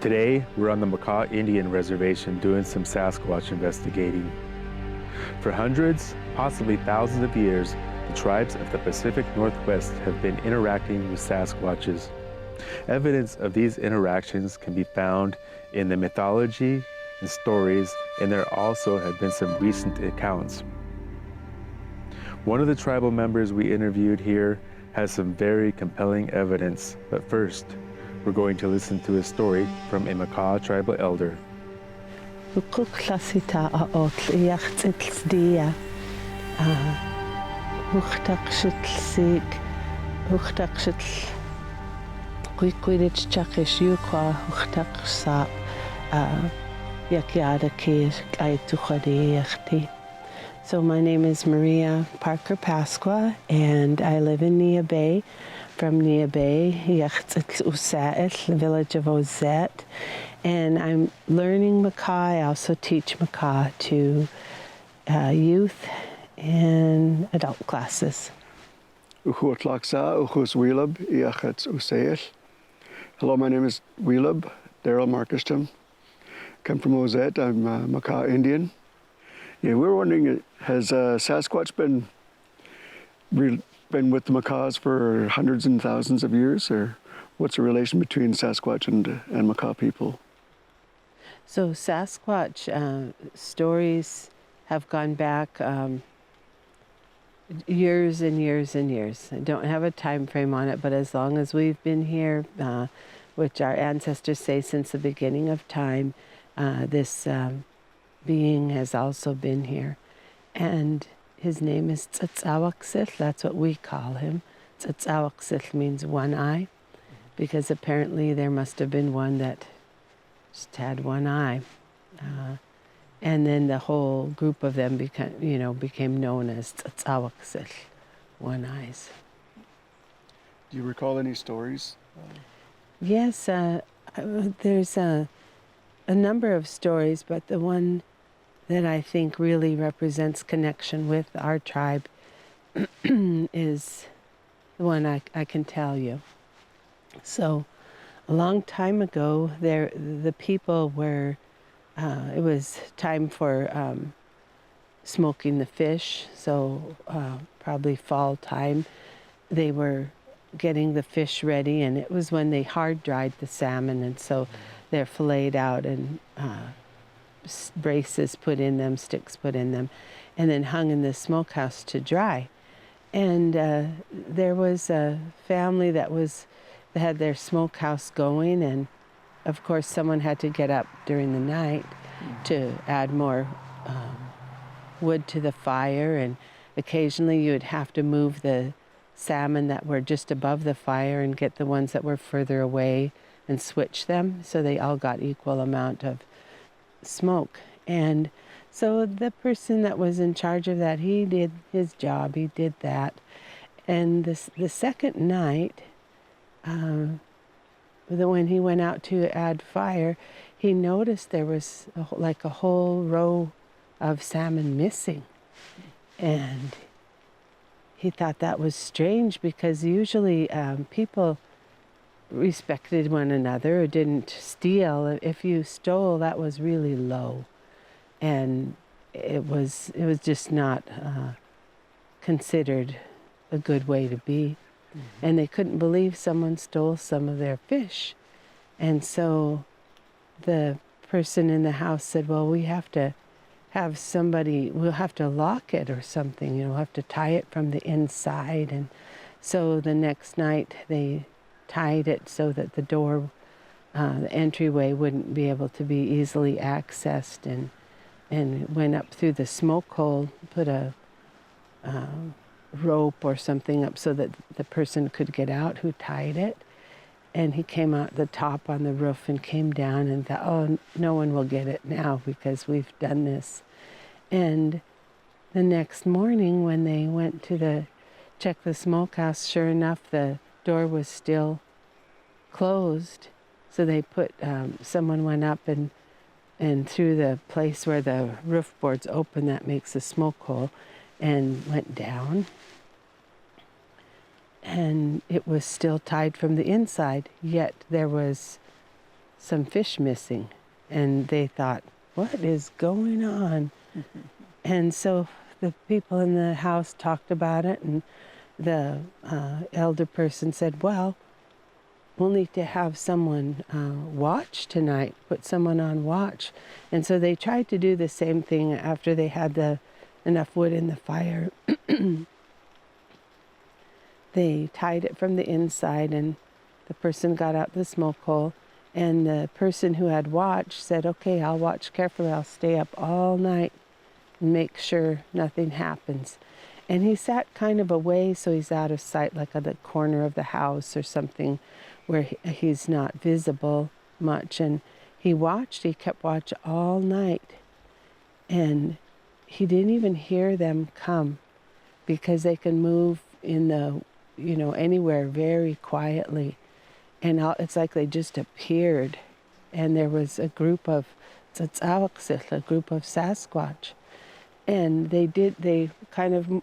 Today, we're on the Makah Indian Reservation doing some Sasquatch investigating. For hundreds, possibly thousands of years, the tribes of the Pacific Northwest have been interacting with Sasquatches. Evidence of these interactions can be found in the mythology and stories, and there also have been some recent accounts. One of the tribal members we interviewed here has some very compelling evidence, but first, we're going to listen to a story from a Makah tribal elder. So my name is Maria Parker Pasqua, and I live in Nia Bay. From Nia Bay, the village of Ozette, and I'm learning Makah. I also teach Makah to youth and adult classes. Hello, my name is Weelub Daryl Markiston. Come from Ozette. I'm Makah Indian. Yeah, we were wondering, has Sasquatch been with the Makahs for hundreds and thousands of years, or what's the relation between Sasquatch and Makah people? So Sasquatch stories have gone back years and years and years. I don't have a time frame on it, but as long as we've been here, which our ancestors say since the beginning of time, this being has also been here. And his name is Tsetsawaksith. That's what we call him. Tsetsawaksith means one eye, because apparently there must have been one that just had one eye. And then the whole group of them became known as Tsetsawaksith, one eyes. Do you recall any stories? Yes, there's a number of stories, but the one that I think really represents connection with our tribe is the one I can tell you. So a long time ago, the people were, it was time for smoking the fish, so probably fall time. They were getting the fish ready, and it was when they hard dried the salmon, and so they're filleted out and braces put in them, sticks put in them, and then hung in the smokehouse to dry. And there was a family that had their smokehouse going, and of course someone had to get up during the night to add more wood to the fire, and occasionally you would have to move the salmon that were just above the fire and get the ones that were further away and switch them so they all got equal amount of smoke. And so the person that was in charge of that, he did his job, he did that. And the second night, when he went out to add fire, he noticed there was like a whole row of salmon missing. And he thought that was strange, because usually people respected one another or didn't steal. If you stole, that was really low, and it was just not considered a good way to be. And they couldn't believe someone stole some of their fish. And so the person in the house said, well, we have to have somebody, we'll have to lock it or something, we'll have to tie it from the inside. And so the next night they tied it so that the door, the entryway wouldn't be able to be easily accessed, and went up through the smoke hole, put a rope or something up so that the person could get out who tied it. And he came out the top on the roof and came down and thought, oh, no one will get it now because we've done this. And the next morning when they went to check the smokehouse, sure enough, the door was still closed. So they someone went up and through the place where the roof board's open that makes a smoke hole, and went down. And it was still tied from the inside, yet there was some fish missing. And they thought, what is going on? And so the people in the house talked about it, and the elder person said, well, we'll need to have someone watch tonight, put someone on watch. And so they tried to do the same thing after they had enough wood in the fire. They tied it from the inside, and the person got out the smoke hole, and the person who had watch said, okay, I'll watch carefully. I'll stay up all night and make sure nothing happens. And he sat kind of away so he's out of sight, like at the corner of the house or something where he's not visible much. And he kept watch all night. And he didn't even hear them come, because they can move in the, anywhere very quietly. And it's like they just appeared. And there was a group of Tsatsawaksil, a group of Sasquatch. And they kind of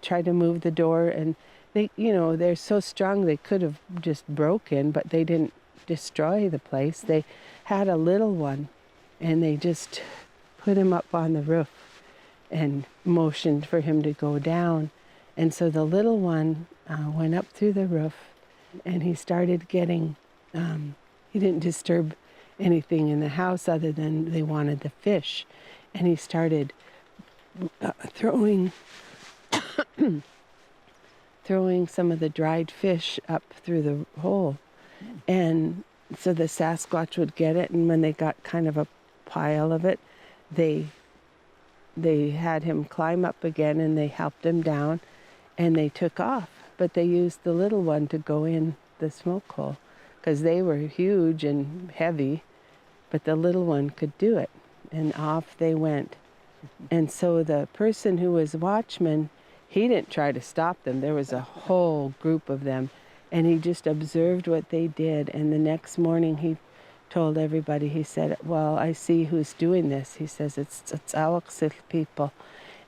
tried to move the door, and they, they're so strong they could have just broken, but they didn't destroy the place. They had a little one, and they just put him up on the roof and motioned for him to go down. And so the little one went up through the roof, and he started getting, he didn't disturb anything in the house other than they wanted the fish. And he started throwing some of the dried fish up through the hole. And so the Sasquatch would get it, and when they got kind of a pile of it, they had him climb up again, and they helped him down, and they took off. But they used the little one to go in the smoke hole, because they were huge and heavy, but the little one could do it. And off they went. And so the person who was watchman, he didn't try to stop them. There was a whole group of them, and he just observed what they did. And the next morning he told everybody, he said, well, I see who's doing this. He says, it's Awaksil people.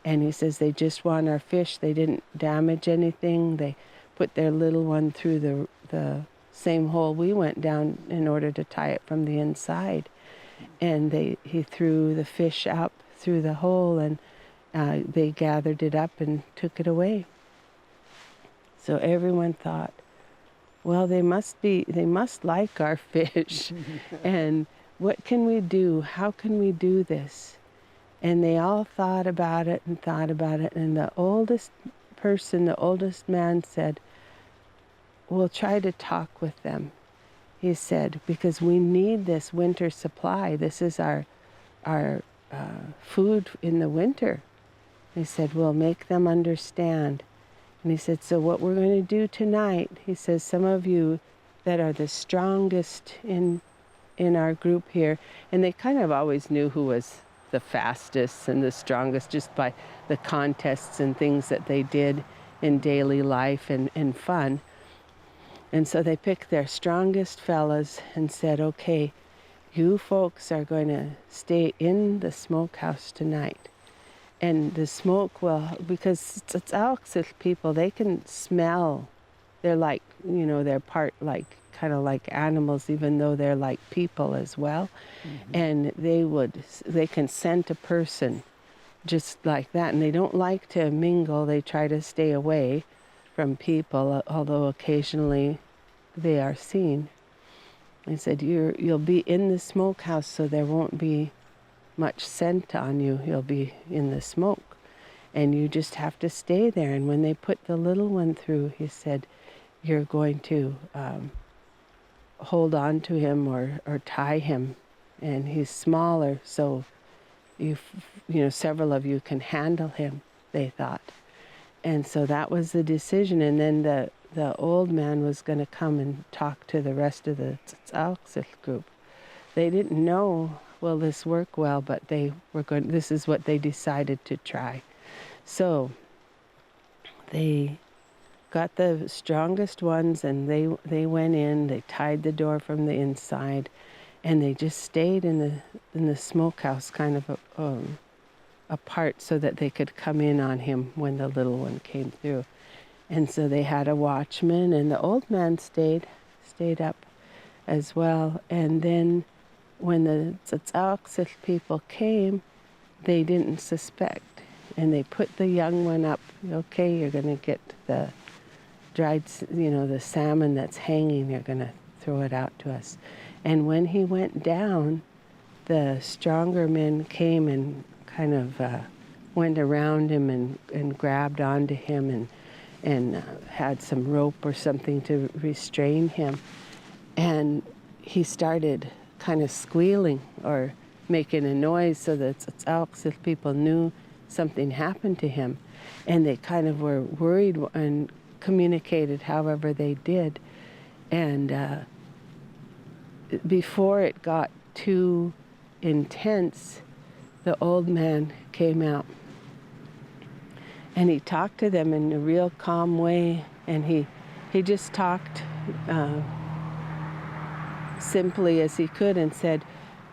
And he says, they just want our fish. They didn't damage anything. They put their little one through the same hole we went down in order to tie it from the inside. And he threw the fish out through the hole, and they gathered it up and took it away. So everyone thought, well, they must like our fish. And what can we do? How can we do this? And they all thought about it. And the oldest man said, we'll try to talk with them. He said, because we need this winter supply. This is our food in the winter. He said, we'll make them understand. And he said, so what we're going to do tonight, he says, some of you that are the strongest in our group here, and they kind of always knew who was the fastest and the strongest just by the contests and things that they did in daily life and fun. And so they picked their strongest fellas and said, okay, you folks are going to stay in the smokehouse tonight. And the smoke will, because it's Awaksil people, they can smell. They're like, they're part kind of like animals, even though they're like people as well. Mm-hmm. And they can scent a person just like that. And they don't like to mingle. They try to stay away from people, although occasionally they are seen. He said, you'll be in the smokehouse, so there won't be much scent on you. You'll be in the smoke, and you just have to stay there. And when they put the little one through, he said, you're going to hold on to him or tie him. And he's smaller, so several of you can handle him, they thought. And so that was the decision. And then the old man was going to come and talk to the rest of the Awaksil group. They didn't know, will this work well, but this is what they decided to try. So they got the strongest ones, and they went in, they tied the door from the inside, and they just stayed in the smokehouse kind of apart so that they could come in on him when the little one came through. And so they had a watchman, and the old man stayed up as well. And then when the Tsatsauxil people came, they didn't suspect. And they put the young one up. Okay, you're going to get the dried, the salmon that's hanging, you're going to throw it out to us. And when he went down, the stronger men came and kind of went around him and grabbed onto him and had some rope or something to restrain him. And he started kind of squealing or making a noise, so that Tsatsauxil people knew something happened to him. And they kind of were worried and communicated however they did. And before it got too intense, the old man came out and he talked to them in a real calm way, and he just talked simply as he could and said,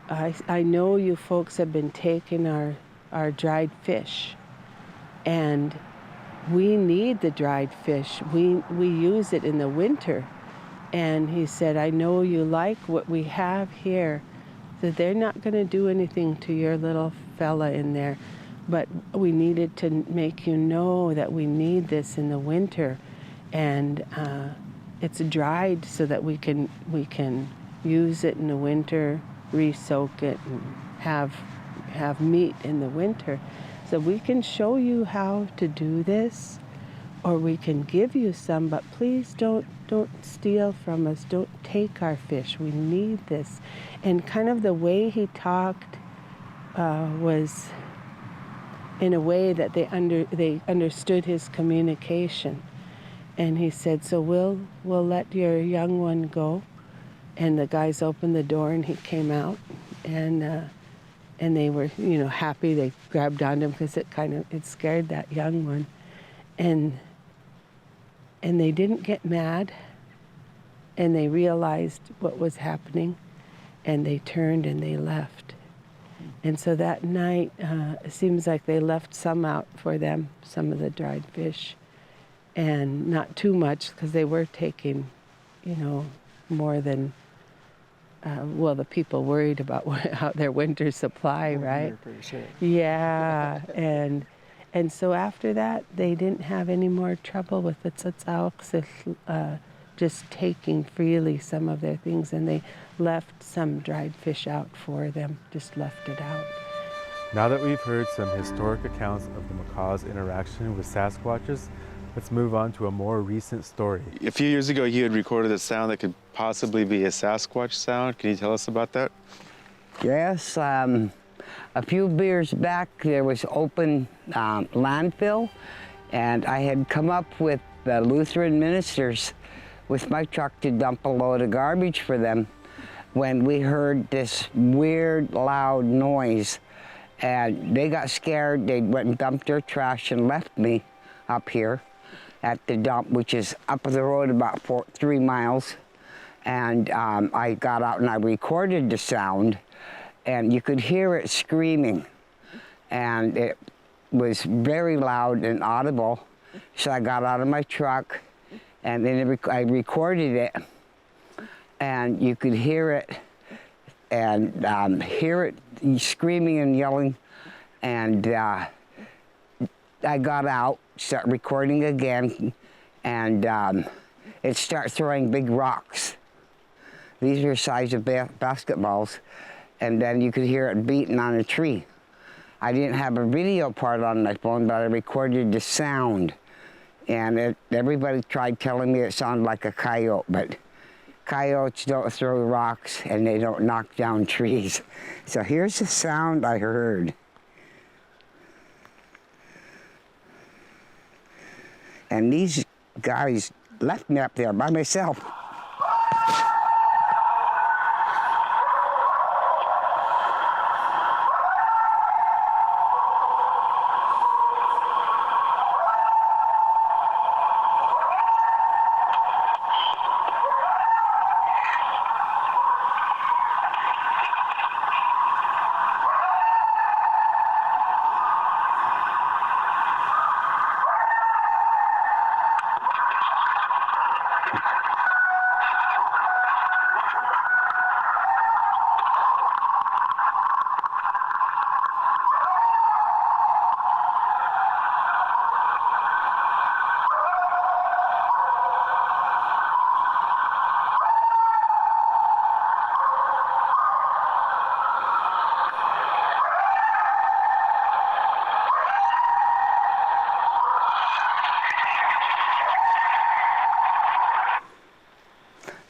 I know you folks have been taking our dried fish, and we need the dried fish. We use it in the winter. And he said, I know you like what we have here, that they're not going to do anything to your little fella in there, but we needed to make you know that we need this in the winter, and it's dried so that we can use it in the winter, re-soak it, and have meat in the winter. So we can show you how to do this, or we can give you some, but please don't steal from us. Don't take our fish. We need this. And kind of the way he talked was in a way that they understood his communication. And he said, so we'll let your young one go. And the guys opened the door and he came out, and they were, happy. They grabbed onto him because it scared that young one. And they didn't get mad, and they realized what was happening, and they turned and they left. And so that night, it seems like they left some out for them, some of the dried fish, and not too much, because they were taking, more than, the people worried about how their winter supply, right? Yeah, and so after that, they didn't have any more trouble with the Tsatsauxil just taking freely some of their things, and they left some dried fish out for them, just left it out. Now that we've heard some historic accounts of the Makah's interaction with Sasquatches, let's move on to a more recent story. A few years ago, you had recorded a sound that could possibly be a Sasquatch sound. Can you tell us about that? Yes, a few years back, there was open landfill, and I had come up with the Lutheran ministers with my truck to dump a load of garbage for them when we heard this weird, loud noise. And they got scared. They went and dumped their trash and left me up here at the dump, which is up the road about 3 miles. And I got out and I recorded the sound, and you could hear it screaming, and it was very loud and audible. So I got out of my truck, and then I recorded it, and you could hear it, and hear it screaming and yelling. And I got out, start recording again, and it started throwing big rocks. These were the size of basketballs. And then you could hear it beating on a tree. I didn't have a video part on my phone, but I recorded the sound. And everybody tried telling me it sounded like a coyote, but coyotes don't throw rocks and they don't knock down trees. So here's the sound I heard. And these guys left me up there by myself.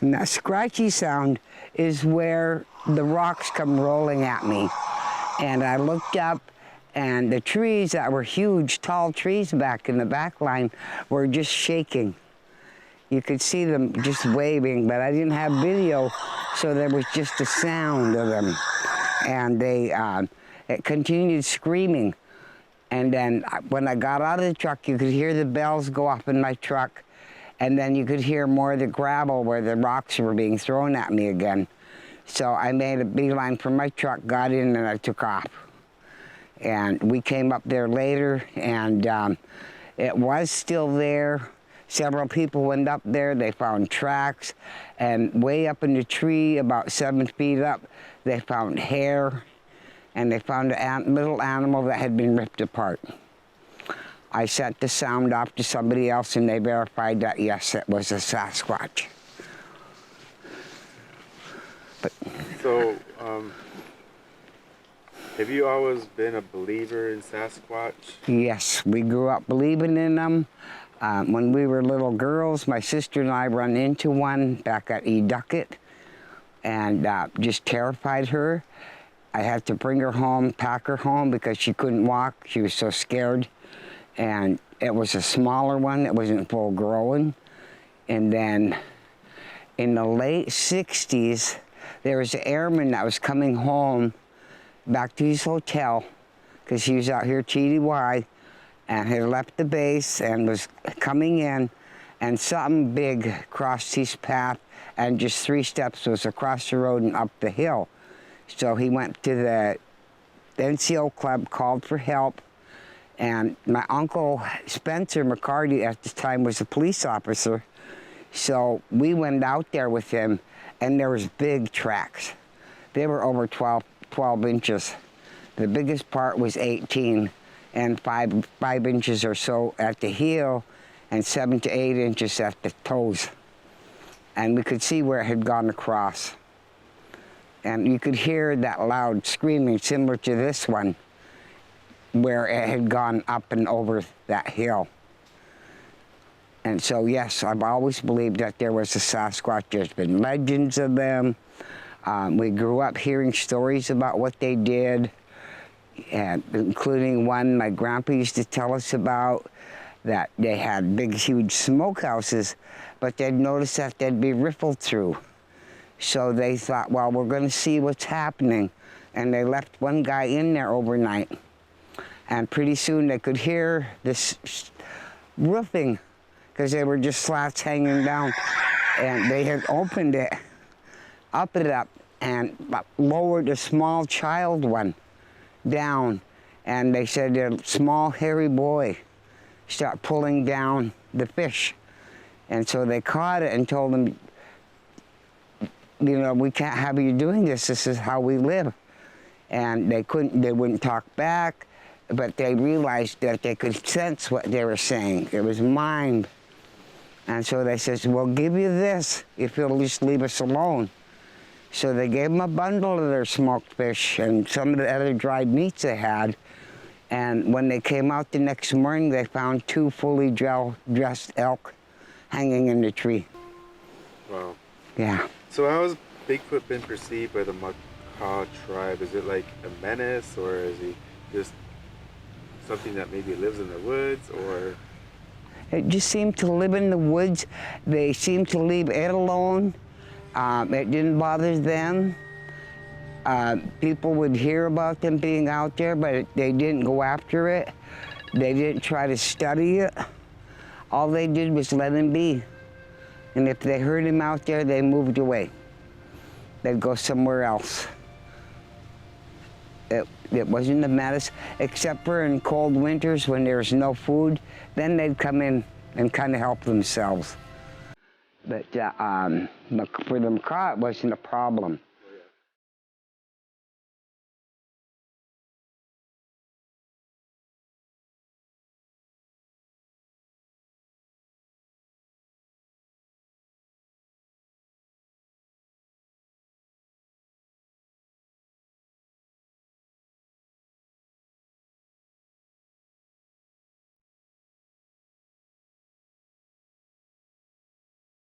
And that scratchy sound is where the rocks come rolling at me. And I looked up, and the trees that were huge, tall trees back in the back line were just shaking. You could see them just waving, but I didn't have video, so there was just the sound of them. And it continued screaming. And then when I got out of the truck, you could hear the bells go off in my truck, and then you could hear more of the gravel where the rocks were being thrown at me again. So I made a beeline from my truck, got in, and I took off. And we came up there later, and it was still there. Several people went up there, they found tracks, and way up in the tree, about 7 feet up, they found hair, and they found a little animal that had been ripped apart. I sent the sound off to somebody else, and they verified that, yes, it was a Sasquatch. But, So, have you always been a believer in Sasquatch? yes, we grew up believing in them. When we were little girls, my sister and I run into one back at Educket, and just terrified her. I had to bring her home, pack her home, because she couldn't walk. She was so scared. And it was a smaller one. It wasn't full grown. And then in the late 60s, there was an airman that was coming home back to his hotel, because he was out here TDY, and had left the base and was coming in, and something big crossed his path, and just 3 steps was across the road and up the hill. So he went to the NCO club, called for help, and my uncle Spencer McCarty at the time was a police officer. So we went out there with him, and there was big tracks. They were over 12 inches. The biggest part was 18, and 5 inches or so at the heel, and 7 to 8 inches at the toes. And we could see where it had gone across. And you could hear that loud screaming similar to this one, where it had gone up and over that hill. And so, yes, I've always believed that there was a Sasquatch. There's been legends of them. We grew up hearing stories about what they did, and including one my grandpa used to tell us about, that they had big, huge smokehouses, but they'd notice that they'd be riffled through. So they thought, well, we're going to see what's happening. And they left one guy in there overnight. And pretty soon they could hear this roofing, because they were just slats hanging down. And they had opened it, up, and lowered a small child one down. And they said a small hairy boy start pulling down the fish. And so they caught it and told him, you know, we can't have you doing this. This is how we live. And they wouldn't talk back, but they realized that they could sense what they were saying. It was mind. And so they said, we'll give you this if you'll just leave us alone. So they gave them a bundle of their smoked fish and some of the other dried meats they had. And when they came out the next morning, they found 2 fully dressed elk hanging in the tree. Wow. Yeah. So how has Bigfoot been perceived by the Makah tribe? Is it like a menace, or is he just something that maybe lives in the woods, or? It just seemed to live in the woods. They seemed to leave it alone. It didn't bother them. People would hear about them being out there, but they didn't go after it. They didn't try to study it. All they did was let him be. And if they heard him out there, they moved away. They'd go somewhere else. It wasn't a menace, except for in cold winters when there was no food. Then they'd come in and kind of help themselves. But for the Makah, it wasn't a problem.